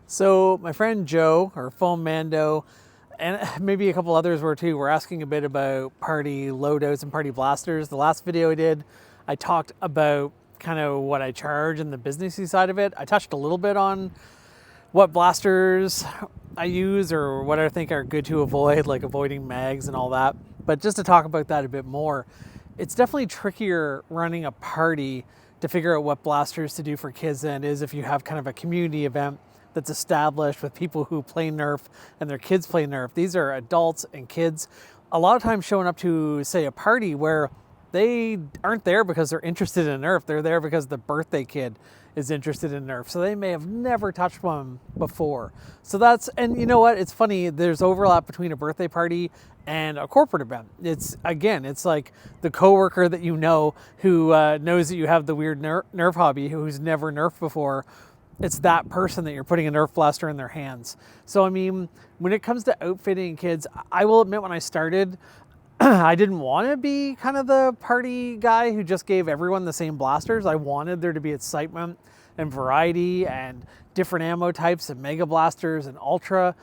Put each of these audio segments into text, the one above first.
So my friend Joe, or Foam Mando, and maybe a couple others were too, were asking a bit about party loadouts and party blasters. The last video I did, I talked about kind of what I charge and the businessy side of it. I touched a little bit on what blasters I use or what I think are good to avoid, like avoiding mags and all that. But just to talk about that a bit more, it's definitely trickier running a party to figure out what blasters to do for kids than it is if you have kind of a community event that's established with people who play Nerf and their kids play Nerf. These are adults and kids a lot of times showing up to, say, a party where they aren't there because they're interested in Nerf. They're there because the birthday kid is interested in Nerf. So they may have never touched one before. So that's, and you know what? It's funny, there's overlap between a birthday party and a corporate event. It's, again, it's like the coworker that you know who knows that you have the weird Nerf hobby, who's never Nerfed before. It's that person that you're putting a Nerf blaster in their hands. So, I mean, when it comes to outfitting kids, I will admit when I started, I didn't want to be kind of the party guy who just gave everyone the same blasters. I wanted there to be excitement and variety and different ammo types and mega blasters and ultra.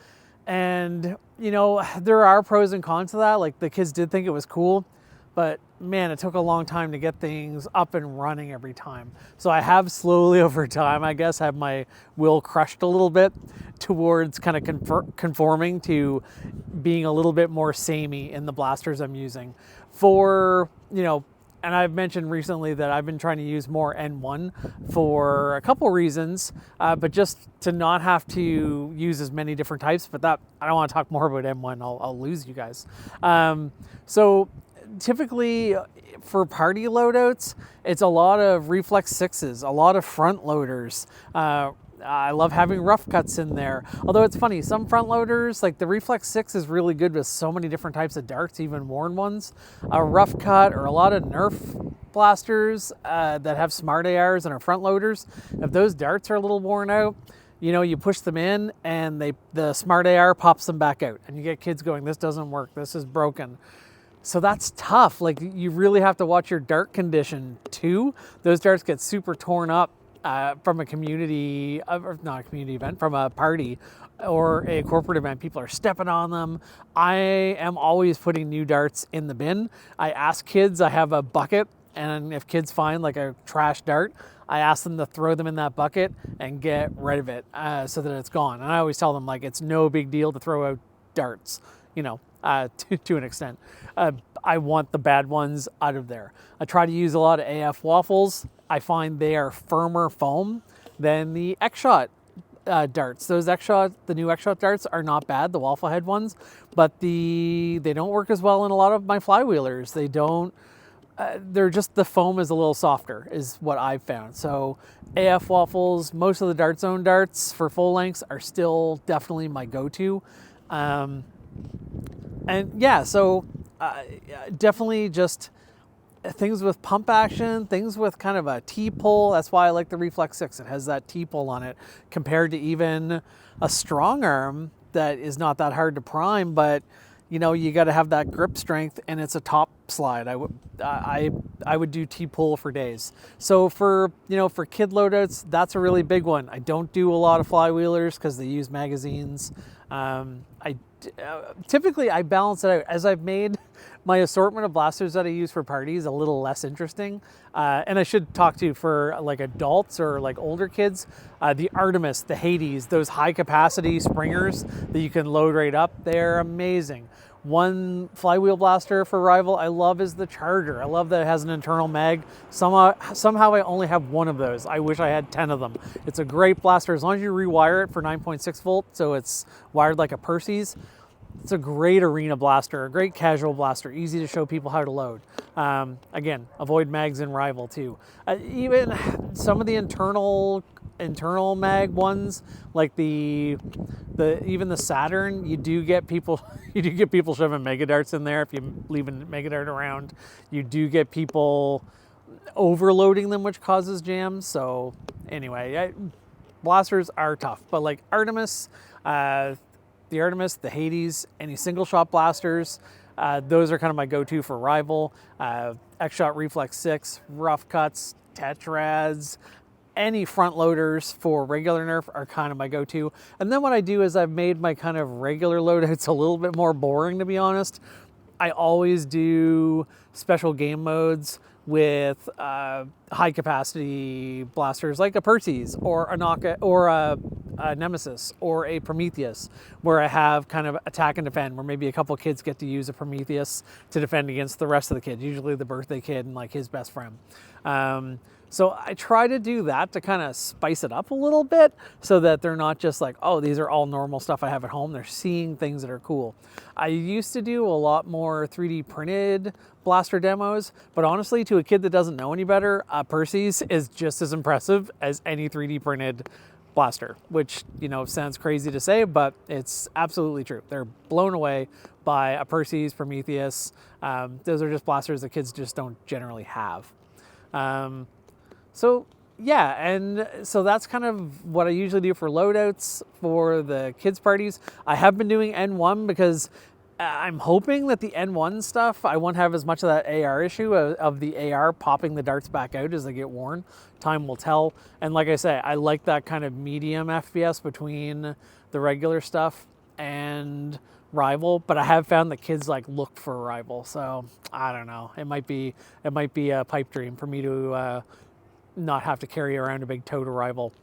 And, you know, there are pros and cons to that. Like, the kids did think it was cool, but man, it took a long time to get things up and running every time. So I have slowly over time, I guess, have my will crushed a little bit towards kind of conforming to being a little bit more samey in the blasters I'm using. For, you know, and I've mentioned recently that I've been trying to use more N1 for a couple reasons, but just to not have to use as many different types. But that, I don't want to talk more about N1. I'll lose you guys. So typically for party loadouts, it's a lot of reflex sixes, a lot of front loaders. I love having rough cuts in there. Although it's funny, some front loaders, like the Reflex 6 is really good with so many different types of darts, even worn ones. A rough cut or a lot of Nerf blasters that have smart ARs and are front loaders, if those darts are a little worn out, you know, you push them in and the smart AR pops them back out. And you get kids going, this doesn't work, this is broken. So that's tough. Like, you really have to watch your dart condition too. Those darts get super torn up from a community, not a community event, from a party or a corporate event. People are stepping on them. I am always putting new darts in the bin. I ask kids, I have a bucket, and if kids find like a trash dart, I ask them to throw them in that bucket and get rid of it so that it's gone. And I always tell them, like, it's no big deal to throw out darts, you know, to an extent. I want the bad ones out of there. I try to use a lot of AF waffles. I find they are firmer foam than the X-Shot darts. Those X-Shot, the new X-Shot darts are not bad, the waffle head ones, but they don't work as well in a lot of my flywheelers. They don't, they're just, the foam is a little softer is what I've found. So AF waffles, most of the Dart Zone darts for full lengths are still definitely my go-to. And yeah, so definitely just things with pump action, things with kind of a T-pull. That's why I like the Reflex 6. It has that T-pull on it compared to even a strong arm that is not that hard to prime, but you know, you got to have that grip strength, and it's a top slide. I would do T-pull for days. So for, you know, for kid loadouts, that's a really big one. I don't do a lot of flywheelers because they use magazines. Typically I balance it out as I've made my assortment of blasters that I use for parties a little less interesting. And I should talk to, for like adults or like older kids, the Artemis, the Hades, those high capacity springers that you can load right up, they're amazing. One flywheel blaster for Rival I love is the Charger. I love that it has an internal mag. Somehow I only have one of those. I wish I had 10 of them. It's a great blaster as long as you rewire it for 9.6 volt, so it's wired like a Percy's. It's a great arena blaster, a great casual blaster, easy to show people how to load. Again, avoid mags in Rival too. Even some of the internal mag ones, like even the Saturn, you do get people shoving mega darts in there if you leave a mega dart around. You do get people overloading them, which causes jams. So anyway, blasters are tough, but like Artemis, the Artemis, the Hades, any single shot blasters, those are kind of my go-to for Rival. X-Shot Reflex 6, rough cuts, Tetrads, any front loaders for regular Nerf are kind of my go-to. And then what I do is I've made my kind of regular loadouts a little bit more boring, to be honest. I always do special game modes with high capacity blasters like a Perseus or a Naka or a Nemesis or a Prometheus, where I have kind of attack and defend, where maybe a couple kids get to use a Prometheus to defend against the rest of the kids, usually the birthday kid and like his best friend. So I try to do that to kind of spice it up a little bit so that they're not just like, oh, these are all normal stuff I have at home. They're seeing things that are cool. I used to do a lot more 3D printed blaster demos, but honestly, to a kid that doesn't know any better, Perseus is just as impressive as any 3D printed blaster, which, you know, sounds crazy to say, but it's absolutely true. They're blown away by a Perseus, Prometheus. Those are just blasters that kids just don't generally have. So yeah, and so that's kind of what I usually do for loadouts for the kids' parties. I have been doing N1 because I'm hoping that the N1 stuff, I won't have as much of that AR issue of the AR popping the darts back out as they get worn. Time will tell. And like I say, I like that kind of medium FPS between the regular stuff and Rival, but I have found that kids like look for Rival. So I don't know. It might be a pipe dream for me to not have to carry around a big tote of Rival.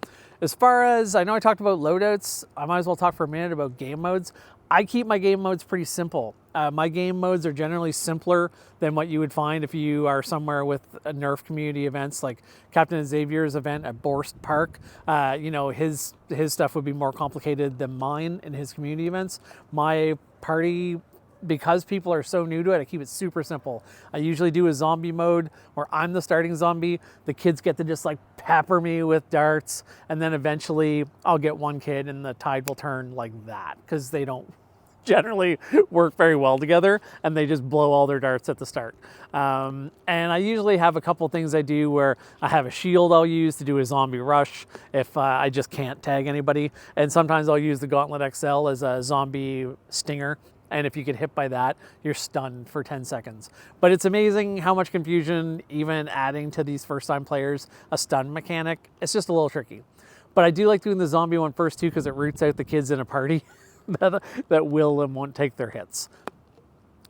As far as, I know I talked about loadouts, I might as well talk for a minute about game modes. I keep my game modes pretty simple. My game modes are generally simpler than what you would find if you are somewhere with a Nerf community events like Captain Xavier's event at Borst Park. You know, his stuff would be more complicated than mine in his community events. My party, because people are so new to it, I keep it super simple. I usually do a zombie mode where I'm the starting zombie. The kids get to just like pepper me with darts, and then eventually I'll get one kid and the tide will turn like that, because they don't generally work very well together and they just blow all their darts at the start. And I usually have a couple things I do where I have a shield I'll use to do a zombie rush if I just can't tag anybody. And sometimes I'll use the Gauntlet XL as a zombie stinger. And if you get hit by that, you're stunned for 10 seconds. But it's amazing how much confusion, even adding to these first-time players a stun mechanic, it's just a little tricky. But I do like doing the zombie one first too, because it roots out the kids in a party that will and won't take their hits.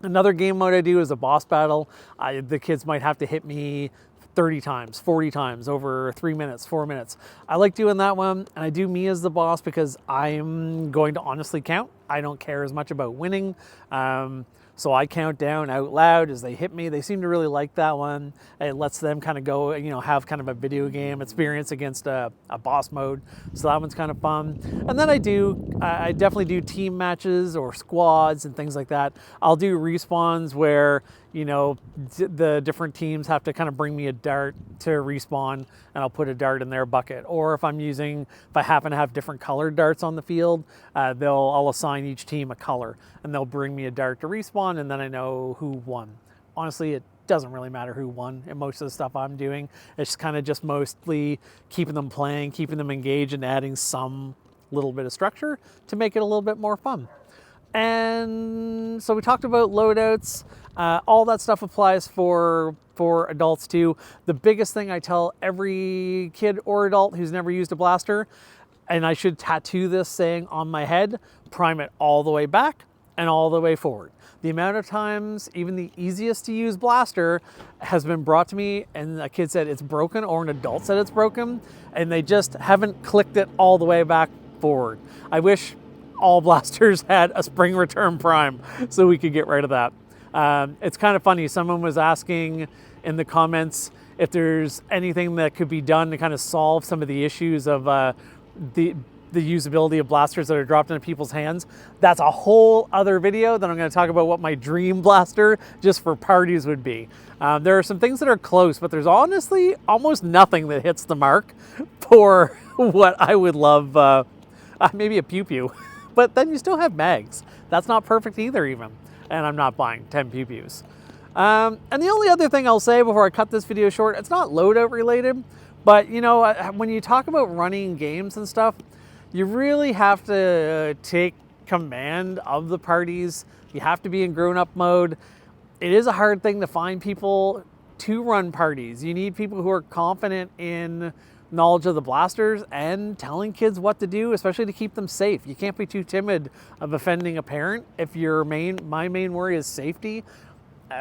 Another game mode I do is a boss battle. The kids might have to hit me 30 times, 40 times over 3 minutes, 4 minutes. I like doing that one, and I do me as the boss because I'm going to honestly count. I don't care as much about winning. So I count down out loud as they hit me. They seem to really like that one. It lets them kind of go, you know, have kind of a video game experience against a boss mode. So that one's kind of fun. And then I definitely do team matches or squads and things like that. I'll do respawns where, you know, the different teams have to kind of bring me a dart to respawn, and I'll put a dart in their bucket. Or if I happen to have different colored darts on the field, I'll assign each team a color, and they'll bring me a dart to respawn, and then I know who won. Honestly, it doesn't really matter who won in most of the stuff I'm doing. It's kind of just mostly keeping them playing, keeping them engaged, and adding some little bit of structure to make it a little bit more fun. And so we talked about loadouts. All that stuff applies for adults too. The biggest thing I tell every kid or adult who's never used a blaster, and I should tattoo this saying on my head, prime it all the way back and all the way forward. The amount of times even the easiest to use blaster has been brought to me and a kid said it's broken, or an adult said it's broken, and they just haven't clicked it all the way back forward. I wish all blasters had a spring return prime so we could get rid of that. It's kind of funny. Someone was asking in the comments if there's anything that could be done to kind of solve some of the issues of the usability of blasters that are dropped into people's hands. That's a whole other video that I'm going to talk about what my dream blaster just for parties would be. There are some things that are close, but there's honestly almost nothing that hits the mark for what I would love. Maybe a pew pew. But then you still have mags. That's not perfect either even. And I'm not buying 10 pew pews. And the only other thing I'll say before I cut this video short, it's not loadout related, but you know, when you talk about running games and stuff, you really have to take command of the parties. You have to be in grown-up mode. It is a hard thing to find people to run parties. You need people who are confident in knowledge of the blasters and telling kids what to do, especially to keep them safe. You can't be too timid of offending a parent. If my main worry is safety,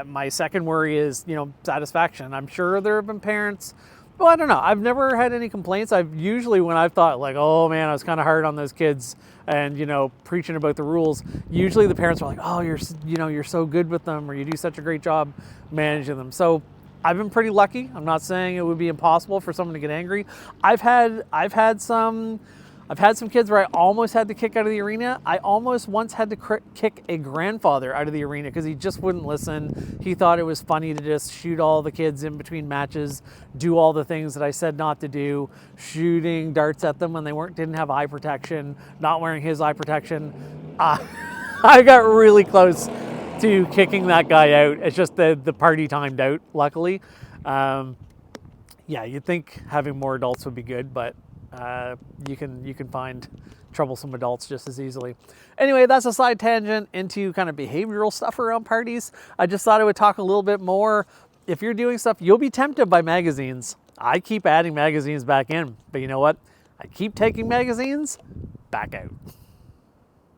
my second worry is, satisfaction. I'm sure there have been parents, well, I don't know. I've never had any complaints. I've usually, when I've thought like, oh man, I was kind of hard on those kids and, preaching about the rules, usually the parents are like, oh, you're so good with them, or you do such a great job managing them. So I've been pretty lucky. I'm not saying it would be impossible for someone to get angry. I've had some kids where I almost had to kick out of the arena. I almost once had to kick a grandfather out of the arena because he just wouldn't listen. He thought it was funny to just shoot all the kids in between matches, do all the things that I said not to do, shooting darts at them when they didn't have eye protection, not wearing his eye protection. I got really close to kicking that guy out. It's just the party timed out, luckily. Yeah, you'd think having more adults would be good, but you can find troublesome adults just as easily. Anyway, that's a side tangent into kind of behavioral stuff around parties. I just thought I would talk a little bit more. If you're doing stuff, you'll be tempted by magazines. I keep adding magazines back in, but you know what? I keep taking magazines back out.